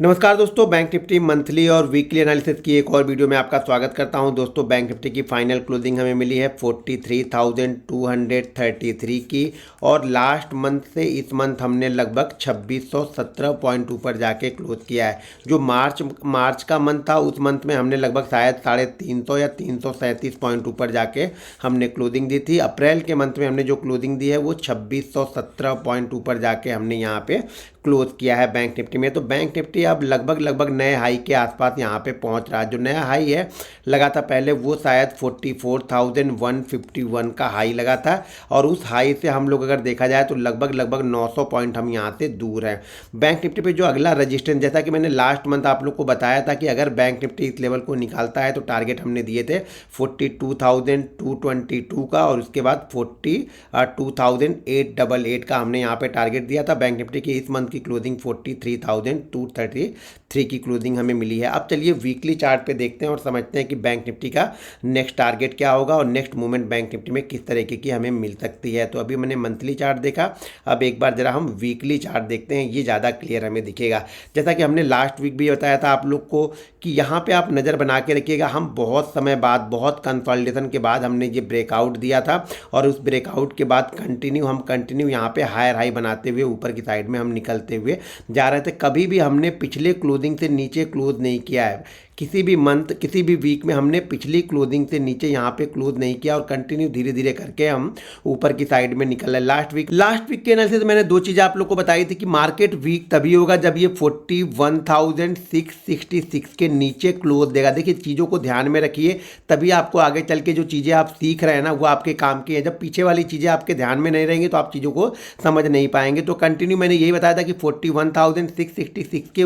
नमस्कार दोस्तों, bank Nifty monthly और वीकली एनालिसिस की एक और वीडियो में आपका स्वागत करता हूं। दोस्तों, बैंक निफ्टी की फाइनल क्लोजिंग हमें मिली है 43,233 की और लास्ट मंथ से इस मंथ हमने लगभग 2617 पॉइंट ऊपर जाके क्लोज किया है। जो मार्च का मंथ था उस मंथ में हमने लगभग शायद 350 या 337 पॉइंट ऊपर जाके हमने क्लोजिंग दी थी। अप्रैल के मंथ में हमने जो क्लोजिंग दी है वो 2617 पॉइंट ऊपर जाके हमने यहाँ पे क्लोज किया है बैंक निफ्टी में। तो बैंक निफ्टी अब लगभग नए हाई के आसपास यहाँ पे पहुँच रहा है। जो नया हाई है लगा था पहले वो शायद 44,151 का हाई लगा था और उस हाई से हम लोग अगर देखा जाए तो लगभग 900 पॉइंट हम यहाँ से दूर हैं। बैंक निफ्टी पे जो अगला रजिस्टेंस, जैसा कि मैंने लास्ट मंथ आप लोग को बताया था कि अगर बैंक निफ्टी इस लेवल को निकालता है तो टारगेट हमने दिए थे 42,222 का और उसके बाद 42,888 का हमने यहाँ पे टारगेट दिया था। बैंक निफ्टी की इस मंथ की क्लोजिंग 43,233 की क्लोजिंग हमें मिली है। अब चलिए वीकली चार्ट पे देखते हैं और समझते हैं कि बैंक निफ्टी का नेक्स्ट टारगेट क्या होगा और नेक्स्ट मूवमेंट बैंक निफ्टी में किस तरीके की हमें मिल सकती है। तो अभी मैंने मंथली चार्ट देखा, अब एक बार जरा हम वीकली चार्ट देखते हैं, ये ज़्यादा क्लियर हमें दिखेगा। जैसा कि हमने लास्ट वीक भी बताया था आप लोग को कि यहाँ पे आप नज़र बना के रखिएगा। हम बहुत समय बाद, बहुत कंसोलिडेशन के बाद हमने ये ब्रेकआउट दिया था और उस ब्रेकआउट के बाद कंटिन्यू यहाँ पे हायर हाई बनाते हुए ऊपर की साइड में हम निकलते हुए जा रहे थे। कभी भी हमने पिछले क्लोजिंग से नीचे क्लोज नहीं किया है। किसी भी मंथ, किसी भी वीक में हमने पिछली क्लोजिंग से नीचे यहाँ पे क्लोज नहीं किया और कंटिन्यू धीरे धीरे करके हम ऊपर की साइड में निकल रहे। लास्ट वीक के एनालिसिस मैंने दो चीज़ें आप लोग को बताई थी कि मार्केट वीक तभी होगा जब ये 41,666 के नीचे क्लोज देगा। देखिए, चीज़ों को ध्यान में रखिए, तभी आपको आगे चल के जो चीज़ें आप सीख रहे हैं ना वो आपके काम की है। जब पीछे वाली चीज़ें आपके ध्यान में नहीं रहेंगी तो आप चीज़ों को समझ नहीं पाएंगे। तो कंटिन्यू मैंने यही बताया था कि 41,666 के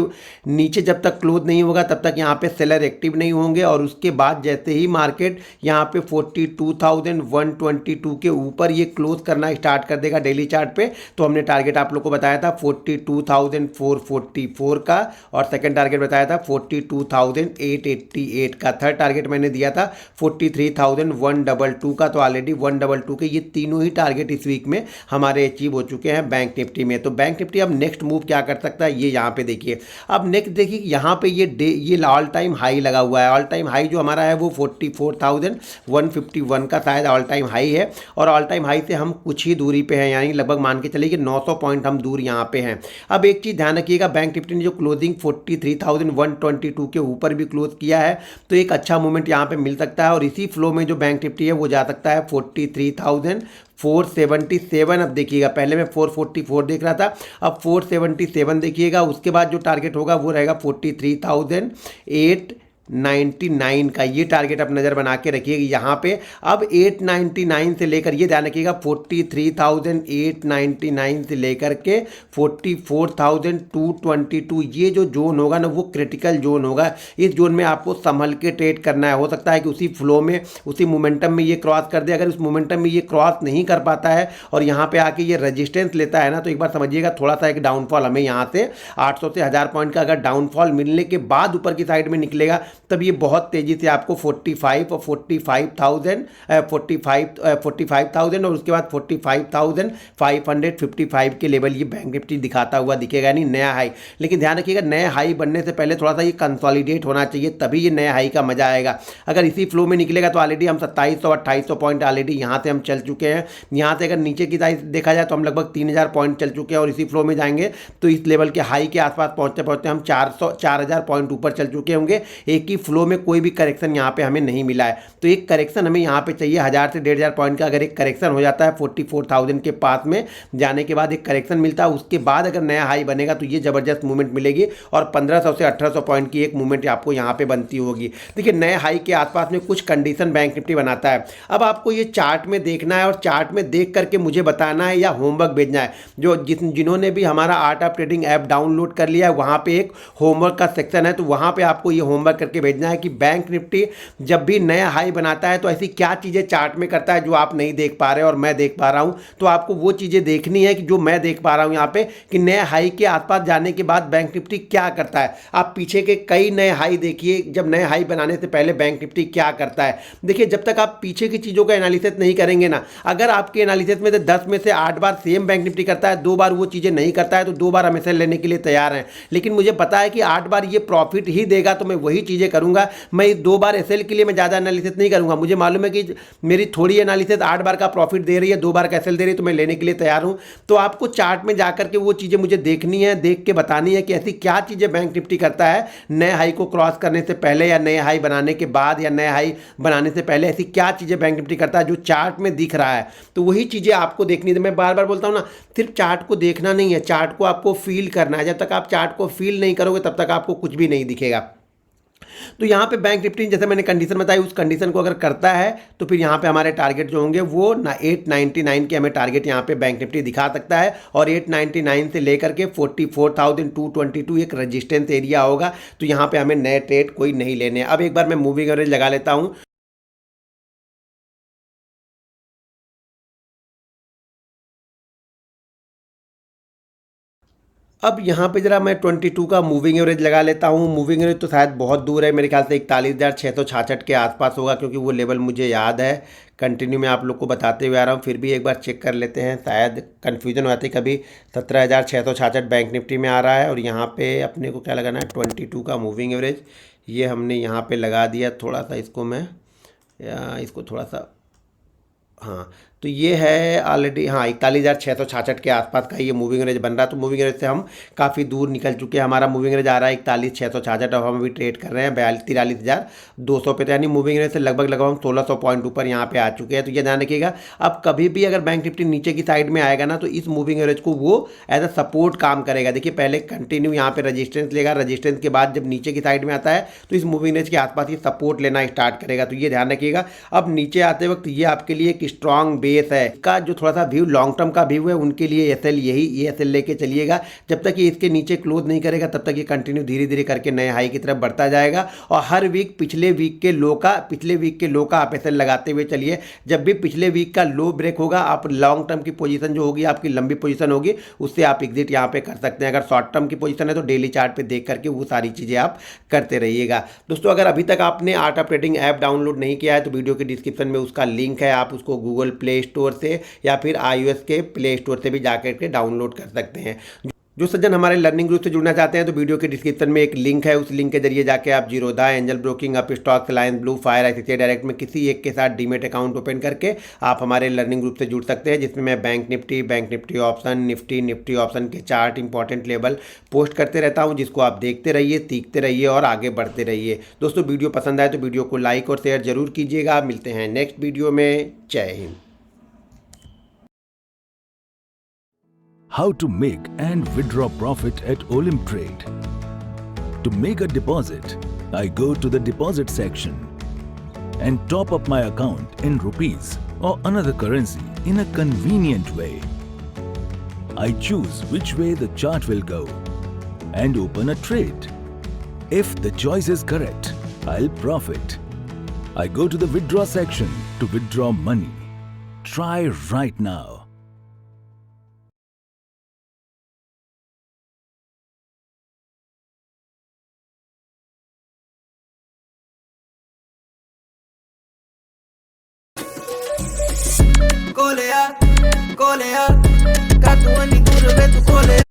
नीचे जब तक क्लोज नहीं होगा तब तक यहाँ पे सेलर एक्टिव नहीं होंगे और उसके बाद जैसे ही मार्केट यहाँ पे 42,122 के ऊपर ये क्लोज करना स्टार्ट कर देगा डेली चार्ट पे, तो हमने टारगेट आप लोग को बताया था 42,444 का और सेकंड टारगेट बताया था 42,888 का। थर्ड टारगेट मैंने दिया था 43,122 का। तो ऑलरेडी 122 के ये तीनों ही टारगेट इस वीक में हमारे अचीव हो चुके हैं बैंक निफ्टी में। तो बैंक निफ्टी अब नेक्स्ट मूव क्या कर सकता है ये यहाँ पे देखिए। अब नेक्स्ट देखिए, यहाँ पे ये ऑल टाइम हाई लगा हुआ है। ऑल टाइम हाई जो हमारा है वो 44,151 का शायद ऑल टाइम हाई है और ऑल टाइम हाई से हम कुछ ही दूरी पे हैं, यानी लगभग मान के चलिए कि 900 पॉइंट हम दूर यहाँ पे हैं। अब एक चीज़ ध्यान रखिएगा, बैंक निफ्टी ने जो क्लोजिंग 43,122 के ऊपर भी क्लोज किया है तो एक अच्छा मूवमेंट यहाँ पे मिल सकता है और इसी फ्लो में जो बैंक निफ्टी है वो जा सकता है 43,477। अब देखिएगा, पहले मैं 444 देख रहा था, अब 477 देखिएगा। उसके बाद जो टारगेट होगा वो रहेगा 43,899 का। ये टारगेट आप नज़र बना के रखिएगा यहाँ पे। अब 899 से लेकर, ये ध्यान रखिएगा, 43,899 से लेकर के 44,222 ये जो जोन होगा ना वो क्रिटिकल जोन होगा। इस जोन में आपको संभल के ट्रेड करना है। हो सकता है कि उसी फ्लो में, उसी मोमेंटम में ये क्रॉस कर दे। अगर उस मोमेंटम में ये क्रॉस नहीं कर पाता है और यहाँ पे आके ये रेजिस्टेंस लेता है ना तो एक बार समझिएगा थोड़ा सा एक डाउनफॉल हमें यहाँ से 800 से 1000 पॉइंट का अगर डाउनफॉल मिलने के बाद ऊपर की साइड में निकलेगा तब ये बहुत तेज़ी से आपको 45 और 45,000 और उसके बाद 45,555 के लेवल ये बैंक निफ्टी दिखाता हुआ दिखेगा, यानी नया हाई। लेकिन ध्यान रखिएगा, नए हाई बनने से पहले थोड़ा सा ये कंसोलिडेट होना चाहिए, तभी ये नए हाई का मजा आएगा। अगर इसी फ्लो में निकलेगा तो ऑलरेडी हम 2700 2800 पॉइंट ऑलरेडी यहाँ से हम चल चुके हैं। यहाँ से अगर नीचे की साइड देखा जाए तो हम लगभग 3000 पॉइंट चल चुके हैं और इसी फ्लो में जाएंगे तो इस लेवल के हाई के आसपास पहुँचते पहुँचते हम 4000 पॉइंट ऊपर चल चुके होंगे। एक ही फ्लो में कोई भी करेक्शन यहाँ पे हमें नहीं मिला है, तो एक करेक्शन हमें यहाँ पे चाहिए 1000 से 1500 पॉइंट का। अगर एक करेक्शन हो जाता है 44,000 के पास में जाने के बाद एक करेक्शन मिलता है, उसके बाद अगर नया हाई बनेगा तो ये ज़बरदस्त मूवमेंट मिलेगी और 1500 से 1800 पॉइंट की एक मूवमेंट आपको यहाँ पे बनती होगी। देखिए, नए हाई के आसपास में कुछ कंडीशन बैंक निफ्टी बनाता है। अब आपको ये चार्ट में देखना है और चार्ट में देख करके मुझे बताना है या होमवर्क भेजना है। जिन्होंने भी हमारा art of trading app download कर लिया है वहाँ पे एक होमवर्क का सेक्शन है, तो वहाँ पे आपको ये होमवर्क करके करके भेजना है कि बैंक निफ्टी जब भी नया हाई बनाता है तो ऐसी क्या चीज़ें चार्ट में करता है जो आप नहीं देख पा रहे और मैं देख पा रहा हूँ। तो आपको वो चीज़ें देखनी है कि जो मैं देख पा रहा हूँ यहाँ पे, कि नए हाई के आसपास जाने के बाद बैंक निफ्टी क्या करता है। आप पीछे के कई नए हाई देखिए, जब नए हाई बनाने से पहले बैंक निफ्टी क्या करता है। देखिए, जब तक आप पीछे की चीज़ों का एनालिसिस नहीं करेंगे ना, अगर आपके एनालिसिस में से 10 में से 8 बार सेम बैंक निफ्टी करता है, 2 बार वो चीज़ें नहीं करता है, तो 2 बार हम इसे लेने के लिए तैयार हैं। लेकिन मुझे पता है कि 8 बार ये प्रॉफिट ही देगा, तो मैं वही चीज़ें करूंगा। मैं 2 बार एसएल के लिए मैं ज़्यादा एनालिसिस नहीं करूंगा। मुझे मालूम है कि मेरी थोड़ी एनालिसिस 8 बार का प्रॉफिट दे रही है, 2 बार का एसएल दे रही है, तो मैं लेने के लिए तैयार हूं। तो आपको चार्ट में जाकर के वो चीज़ें मुझे देखनी है, देख के बतानी है कि ऐसी क्या चीज़ें बैंक निफ्टी करता है नए हाई को क्रॉस करने से पहले, या नए हाई बनाने के बाद, या नए हाई बनाने से पहले ऐसी क्या चीज़ें बैंक निफ्टी करता है जो चार्ट में दिख रहा है। तो वही चीज़ें आपको देखनी है। मैं बार बार बोलता हूँ ना, सिर्फ चार्ट को देखना नहीं है, चार्ट को आपको फील करना है। जब तक आप चार्ट को फील नहीं करोगे तब तक आपको कुछ भी नहीं दिखेगा। तो यहाँ पे बैंक निफ्टी जैसे मैंने कंडीशन बताई, उस कंडीशन को अगर करता है तो फिर यहाँ पे हमारे टारगेट जो होंगे वो 899 के हमें टारगेट यहाँ पे बैंक निफ्टी दिखा सकता है। और 899 से लेकर के 44,222 एक रेजिस्टेंस एरिया होगा। तो यहाँ पे हमें नए ट्रेड कोई नहीं लेने। अब एक बार मैं मूविंग एवरेज लगा लेता हूँ। अब यहाँ पे जरा मैं 22 का मूविंग एवरेज लगा लेता हूँ। मूविंग एवरेज तो शायद बहुत दूर है, मेरे ख्याल से 41,666 के आसपास होगा, क्योंकि वो लेवल मुझे याद है। कंटिन्यू मैं आप लोग को बताते हुए आ रहा हूँ, फिर भी एक बार चेक कर लेते हैं, शायद कन्फ्यूजन हो जाती है कभी। 17,666 बैंक निफ्टी में आ रहा है, और यहाँ पे अपने को क्या लगाना है, 22 का मूविंग एवरेज। ये हमने यहाँ पर लगा दिया। थोड़ा सा इसको मैं इसको थोड़ा सा, हाँ, तो ये है ऑलरेडी, हाँ, 41,666 के आसपास का ये मूविंग एवरेज बन रहा है। तो मूविंग एवरेज से हम काफ़ी दूर निकल चुके हैं। हमारा मूविंग एवरेज आ रहा है 41,666, अब हम अभी ट्रेड कर रहे हैं 43,200 पे। तो यानी मूविंग एवरेज से लगभग हम 1600 पॉइंट ऊपर यहाँ पे आ चुके हैं। तो ये ध्यान रखिएगा, अब कभी भी अगर बैंक निफ्टी नीचे की साइड में आएगा ना, तो इस मूविंग एवरेज को वो एज अ सपोर्ट काम करेगा। देखिए, पहले कंटिन्यू यहाँ पे रजिस्टेंस लेगा, रजिस्टेंस के बाद जब नीचे की साइड में आता है तो इस मूविंग एवरेज के आसपास ये सपोर्ट लेना स्टार्ट करेगा। तो ये ध्यान रखिएगा। अब नीचे आते वक्त ये आपके लिए एक स्ट्रॉन्ग बेस है का, जो थोड़ा सा व्यू लॉन्ग टर्म का व्यू है, उनके लिए एसएल ये एसएल लेके चलिएगा। जब तक ये इसके नीचे क्लोज नहीं करेगा तब तक ये कंटिन्यू धीरे धीरे करके नए हाई की तरफ बढ़ता जाएगा। और हर वीक पिछले वीक के लो का आप एसएल लगाते हुए चलिए। जब भी पिछले वीक का लो ब्रेक होगा, आप लॉन्ग टर्म की पोजीशन जो होगी, आपकी लंबी पोजीशन होगी, उससे आप एग्जिट यहाँ पे कर सकते हैं। अगर शॉर्ट टर्म की पोजीशन है तो डेली चार्ट पे देख करके वो सारी चीज़ें आप करते रहिएगा। दोस्तों, अगर अभी तक आपने art of trading app download नहीं किया है तो वीडियो के डिस्क्रिप्शन में उसका लिंक है, आप उसको गूगल प्ले स्टोर से या फिर iOS के प्ले स्टोर से भी जाकर के डाउनलोड कर सकते हैं। जो सज्जन हमारे लर्निंग ग्रुप से जुड़ना चाहते हैं तो वीडियो के डिस्क्रिप्शन में एक लिंक है, उस लिंक के जरिए जाके आप Zerodha, angel broking, up stocks, alliance blue, fire, ICICI direct में किसी एक के साथ डीमेट अकाउंट ओपन करके आप हमारे लर्निंग ग्रुप से जुड़ सकते हैं, जिसमें मैं bank Nifty option, Nifty option के चार्ट, इंपॉर्टेंट लेवल पोस्ट करते रहता हूँ, जिसको आप देखते रहिए, सीखते रहिए और आगे बढ़ते रहिए। दोस्तों, वीडियो पसंद आए तो वीडियो को लाइक और शेयर जरूर कीजिएगा। मिलते हैं नेक्स्ट वीडियो में। जय Hind. How to make and withdraw profit at Olymp Trade. To make a deposit, I go to the deposit section and top up my account in rupees or another currency in a convenient way. I choose which way the chart will go and open a trade. If the choice is correct, I'll profit. I go to the withdraw section to withdraw money. Try right now. Colea, colea, catuani curve tu colea.